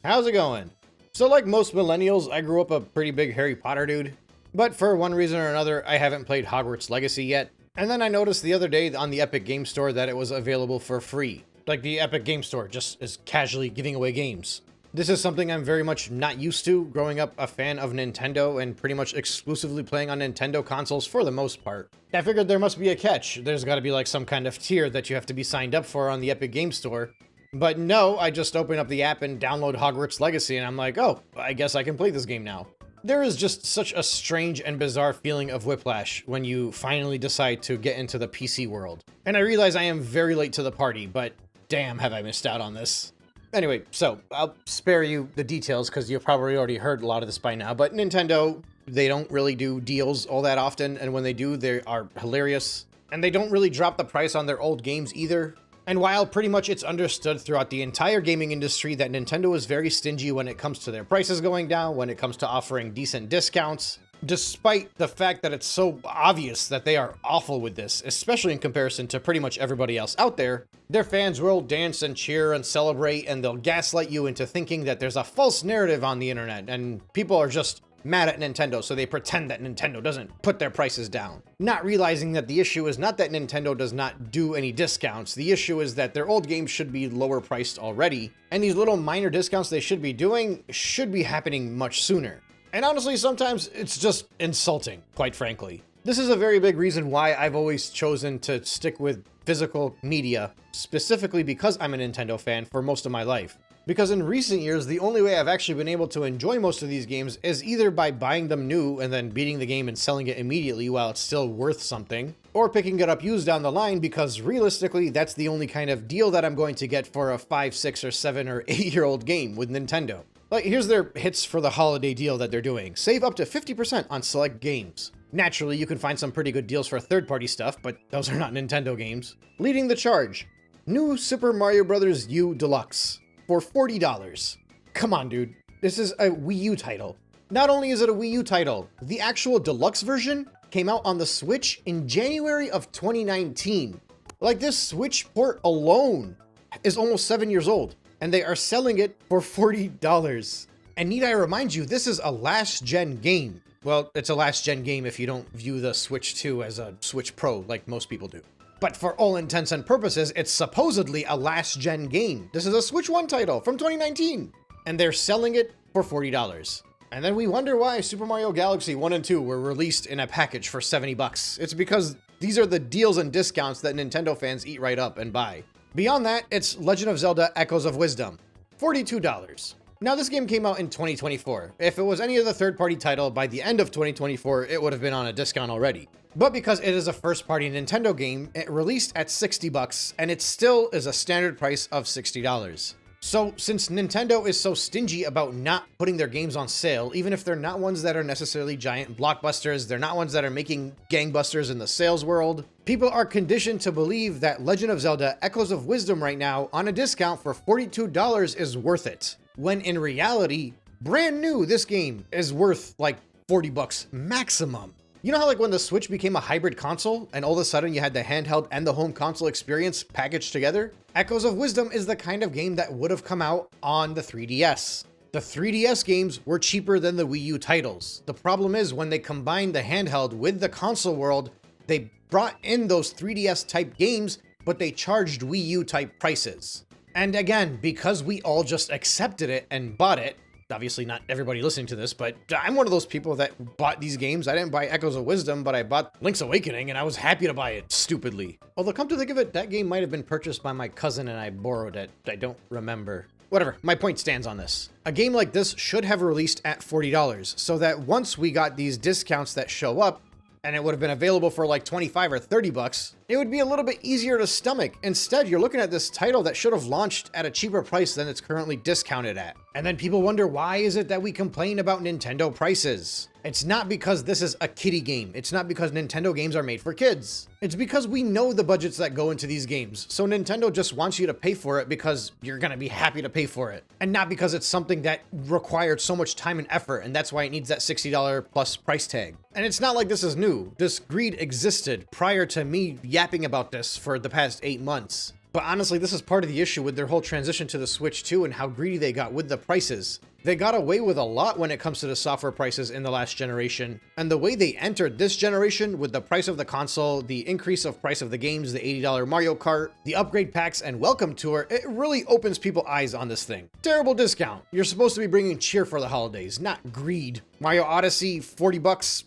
How's it going? So like most millennials, I grew up a pretty big Harry Potter dude, but for one reason or another, I haven't played Hogwarts Legacy yet. And then I noticed the other day on the Epic Game Store that it was available for free. Like the Epic Game Store just is casually giving away games. This is something I'm very much not used to, growing up a fan of Nintendo and pretty much exclusively playing on Nintendo consoles for the most part. I figured there must be a catch. There's gotta be like some kind of tier that you have to be signed up for on the Epic Game Store. But no, I just open up the app and download Hogwarts Legacy and I'm like, oh, I guess I can play this game now. There is just such a strange and bizarre feeling of whiplash when you finally decide to get into the PC world. And I realize I am very late to the party, but damn have I missed out on this. Anyway, so I'll spare you the details because you've probably already heard a lot of this by now, but Nintendo, they don't really do deals all that often, and when they do, they are hilarious. And they don't really drop the price on their old games either. And while pretty much it's understood throughout the entire gaming industry that Nintendo is very stingy when it comes to their prices going down, when it comes to offering decent discounts, despite the fact that it's so obvious that they are awful with this, especially in comparison to pretty much everybody else out there, their fans will dance and cheer and celebrate, and they'll gaslight you into thinking that there's a false narrative on the internet, and people are just mad at Nintendo, so they pretend that Nintendo doesn't put their prices down. Not realizing that the issue is not that Nintendo does not do any discounts, the issue is that their old games should be lower priced already, and these little minor discounts they should be doing should be happening much sooner. And honestly, sometimes it's just insulting, quite frankly. This is a very big reason why I've always chosen to stick with physical media, specifically because I'm a Nintendo fan for most of my life. Because in recent years, the only way I've actually been able to enjoy most of these games is either by buying them new and then beating the game and selling it immediately while it's still worth something, or picking it up used down the line because realistically, that's the only kind of deal that I'm going to get for a 5, 6, or 7, or 8-year-old game with Nintendo. Like, here's their hits for the holiday deal that they're doing. Save up to 50% on select games. Naturally, you can find some pretty good deals for third-party stuff, but those are not Nintendo games. Leading the charge. New Super Mario Bros. U Deluxe. For $40. Come on, dude. This is a Wii U title. Not only is it a Wii U title, the actual deluxe version came out on the Switch in January of 2019. Like, this Switch port alone is almost 7 years old, and they are selling it for $40. And need I remind you, this is a last-gen game. Well, it's a last-gen game if you don't view the Switch 2 as a Switch Pro like most people do. But for all intents and purposes, it's supposedly a last-gen game. This is a Switch 1 title from 2019, and they're selling it for $40. And then we wonder why Super Mario Galaxy 1 and 2 were released in a package for $70. It's because these are the deals and discounts that Nintendo fans eat right up and buy. Beyond that, it's Legend of Zelda Echoes of Wisdom, $42. Now, this game came out in 2024. If it was any other third-party title, by the end of 2024, it would have been on a discount already. But because it is a first-party Nintendo game, it released at $60, and it still is a standard price of $60. So, since Nintendo is so stingy about not putting their games on sale, even if they're not ones that are necessarily giant blockbusters, they're not ones that are making gangbusters in the sales world, people are conditioned to believe that Legend of Zelda Echoes of Wisdom right now, on a discount for $42, is worth it. When in reality, brand new, this game is worth like $40 maximum. You know how like when the Switch became a hybrid console and all of a sudden you had the handheld and the home console experience packaged together? Echoes of Wisdom is the kind of game that would have come out on the 3DS. The 3DS games were cheaper than the Wii U titles. The problem is when they combined the handheld with the console world, they brought in those 3DS type games, but they charged Wii U type prices. And again, because we all just accepted it and bought it, obviously not everybody listening to this, but I'm one of those people that bought these games. I didn't buy Echoes of Wisdom, but I bought Link's Awakening, and I was happy to buy it, stupidly. Although, come to think of it, that game might have been purchased by my cousin and I borrowed it. I don't remember. Whatever, my point stands on this. A game like this should have released at $40, so that once we got these discounts that show up, and it would have been available for like 25 or $30, it would be a little bit easier to stomach. Instead, you're looking at this title that should have launched at a cheaper price than it's currently discounted at. And then people wonder, why is it that we complain about Nintendo prices? It's not because this is a kiddie game. It's not because Nintendo games are made for kids. It's because we know the budgets that go into these games. So Nintendo just wants you to pay for it because you're gonna be happy to pay for it. And not because it's something that required so much time and effort, and that's why it needs that $60 plus price tag. And it's not like this is new. This greed existed prior to me yapping about this for the past 8 months. But honestly, this is part of the issue with their whole transition to the Switch 2 and how greedy they got with the prices. They got away with a lot when it comes to the software prices in the last generation, and the way they entered this generation with the price of the console, the increase of price of the games, the $80 Mario Kart, the upgrade packs, and welcome tour, it really opens people's eyes on this thing. Terrible discount. You're supposed to be bringing cheer for the holidays, not greed. Mario Odyssey, 40 bucks.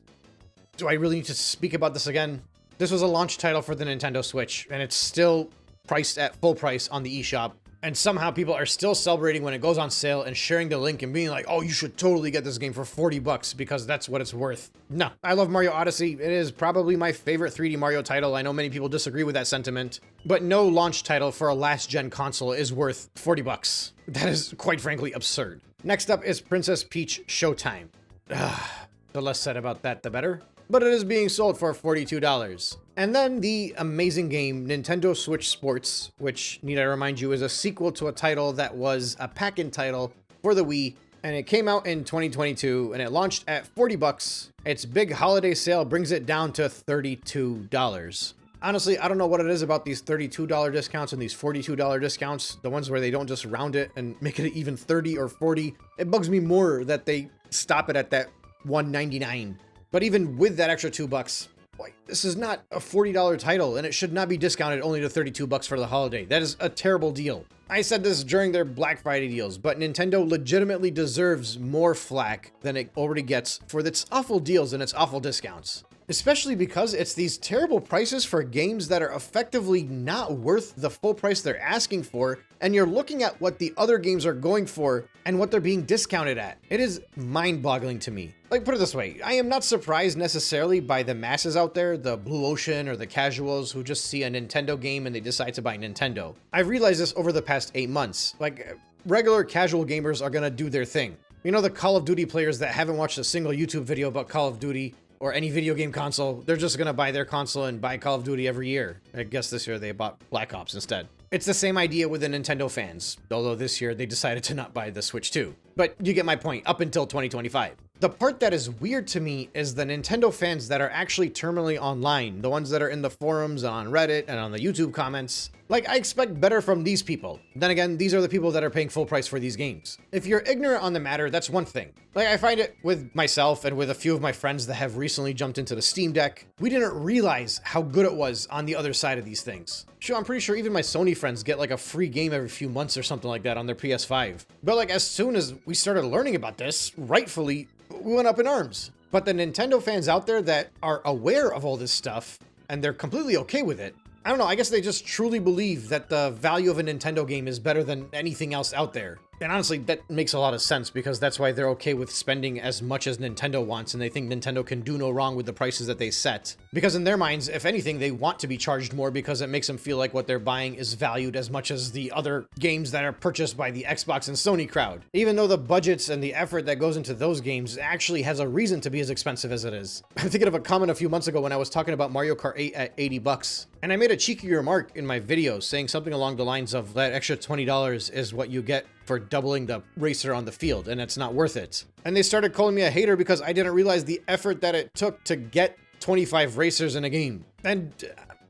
Do I really need to speak about this again? This was a launch title for the Nintendo Switch, and it's still priced at full price on the eShop. And somehow people are still celebrating when it goes on sale and sharing the link and being like, oh, you should totally get this game for 40 bucks because that's what it's worth. No, I love Mario Odyssey. It is probably my favorite 3D Mario title. I know many people disagree with that sentiment, but no launch title for a last gen console is worth 40 bucks. That is quite frankly absurd. Next up is Princess Peach Showtime. The less said about that, the better. But it is being sold for $42. And then the amazing game Nintendo Switch Sports, which, need I remind you, is a sequel to a title that was a pack-in title for the Wii, and it came out in 2022, and it launched at 40 bucks. Its big holiday sale brings it down to $32. Honestly, I don't know what it is about these $32 discounts and these $42 discounts, the ones where they don't just round it and make it even 30 or 40. It bugs me more that they stop it at that $199. But even with that extra $2, boy, this is not a $40 title, and it should not be discounted only to 32 bucks for the holiday. That is a terrible deal. I said this during their Black Friday deals, but Nintendo legitimately deserves more flack than it already gets for its awful deals and its awful discounts. Especially because it's these terrible prices for games that are effectively not worth the full price they're asking for, and you're looking at what the other games are going for and what they're being discounted at. It is mind-boggling to me. Like, put it this way, I am not surprised necessarily by the masses out there, the blue ocean or the casuals who just see a Nintendo game and they decide to buy Nintendo. I've realized this over the past 8 months. Like, regular casual gamers are gonna do their thing. You know, the Call of Duty players that haven't watched a single YouTube video about Call of Duty or any video game console, they're just gonna buy their console and buy Call of Duty every year. I guess this year they bought Black Ops instead. It's the same idea with the Nintendo fans, although this year they decided to not buy the Switch 2. But you get my point, up until 2025. The part that is weird to me is the Nintendo fans that are actually terminally online, the ones that are in the forums and on Reddit and on the YouTube comments. Like, I expect better from these people. Then again, these are the people that are paying full price for these games. If you're ignorant on the matter, that's one thing. Like, I find it with myself and with a few of my friends that have recently jumped into the Steam Deck, we didn't realize how good it was on the other side of these things. Sure, I'm pretty sure even my Sony friends get like a free game every few months or something like that on their PS5. But like, as soon as we started learning about this, rightfully, we went up in arms. But the Nintendo fans out there that are aware of all this stuff, and they're completely okay with it, I don't know, I guess they just truly believe that the value of a Nintendo game is better than anything else out there. And honestly, that makes a lot of sense because that's why they're okay with spending as much as Nintendo wants, and they think Nintendo can do no wrong with the prices that they set. Because in their minds, if anything, they want to be charged more because it makes them feel like what they're buying is valued as much as the other games that are purchased by the Xbox and Sony crowd. Even though the budgets and the effort that goes into those games actually has a reason to be as expensive as it is. I'm thinking of a comment a few months ago when I was talking about Mario Kart 8 at 80 bucks. And I made a cheeky remark in my video saying something along the lines of that extra $20 is what you get for doubling the racer on the field, and it's not worth it. And they started calling me a hater because I didn't realize the effort that it took to get 25 racers in a game. And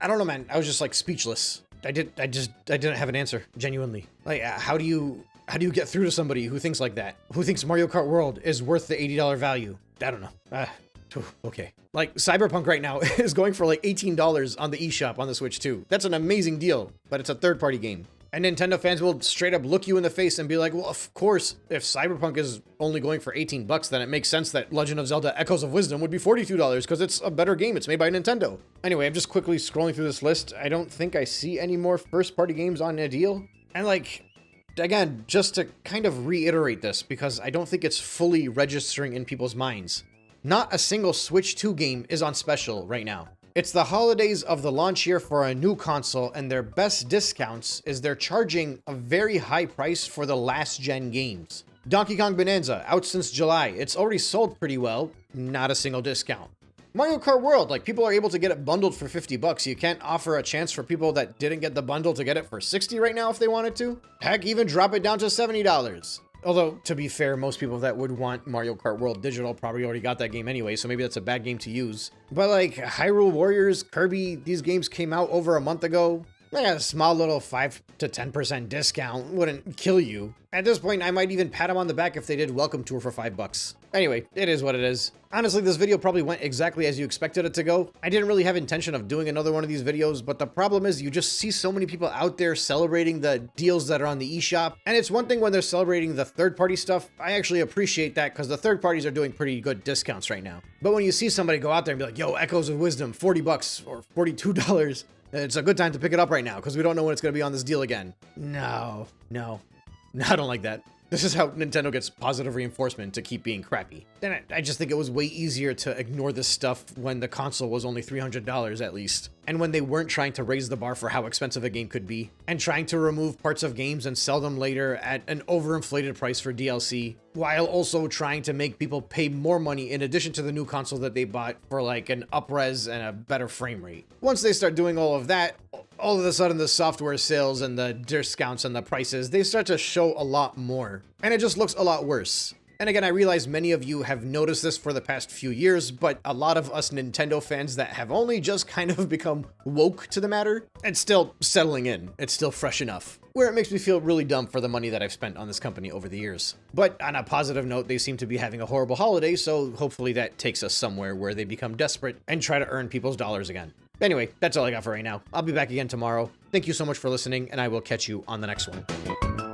I don't know, man, I was just like speechless. I didn't have an answer, genuinely. Like, how do you get through to somebody who thinks like that? Who thinks Mario Kart World is worth the $80 value? I don't know. Okay. Like, Cyberpunk right now is going for like $18 on the eShop on the Switch 2. That's an amazing deal, but it's a third-party game. And Nintendo fans will straight up look you in the face and be like, well, of course, if Cyberpunk is only going for 18 bucks, then it makes sense that Legend of Zelda Echoes of Wisdom would be $42 because it's a better game. It's made by Nintendo. Anyway, I'm just quickly scrolling through this list. I don't think I see any more first-party games on a deal. And like, again, just to kind of reiterate this, because I don't think it's fully registering in people's minds. Not a single Switch 2 game is on special right now. It's the holidays of the launch year for a new console, and their best discounts is they're charging a very high price for the last gen games. Donkey Kong Bonanza, out since July. It's already sold pretty well, not a single discount. Mario Kart World, like, people are able to get it bundled for 50 bucks. You can't offer a chance for people that didn't get the bundle to get it for 60 right now if they wanted to. Heck, even drop it down to $70. Although, to be fair, most people that would want Mario Kart World Digital probably already got that game anyway, so maybe that's a bad game to use. But like, Hyrule Warriors, Kirby, these games came out over a month ago. Like a small little 5 to 10% discount wouldn't kill you. At this point, I might even pat them on the back if they did welcome tour for $5. Anyway, it is what it is. Honestly, this video probably went exactly as you expected it to go. I didn't really have intention of doing another one of these videos, but the problem is you just see so many people out there celebrating the deals that are on the eShop. And it's one thing when they're celebrating the third-party stuff. I actually appreciate that because the third parties are doing pretty good discounts right now. But when you see somebody go out there and be like, yo, Echoes of Wisdom, $40 or $42, it's a good time to pick it up right now because we don't know when it's going to be on this deal again. No, I don't like that. This is how Nintendo gets positive reinforcement to keep being crappy. And I just think it was way easier to ignore this stuff when the console was only $300 at least. And when they weren't trying to raise the bar for how expensive a game could be, and trying to remove parts of games and sell them later at an overinflated price for DLC, while also trying to make people pay more money in addition to the new console that they bought for like an up-res and a better frame rate. Once they start doing all of that, all of a sudden the software sales and the discounts and the prices, they start to show a lot more. And it just looks a lot worse. And again, I realize many of you have noticed this for the past few years, but a lot of us Nintendo fans that have only just kind of become woke to the matter, it's still settling in. It's still fresh enough, where it makes me feel really dumb for the money that I've spent on this company over the years. But on a positive note, they seem to be having a horrible holiday, so hopefully that takes us somewhere where they become desperate and try to earn people's dollars again. Anyway, that's all I got for right now. I'll be back again tomorrow. Thank you so much for listening, and I will catch you on the next one.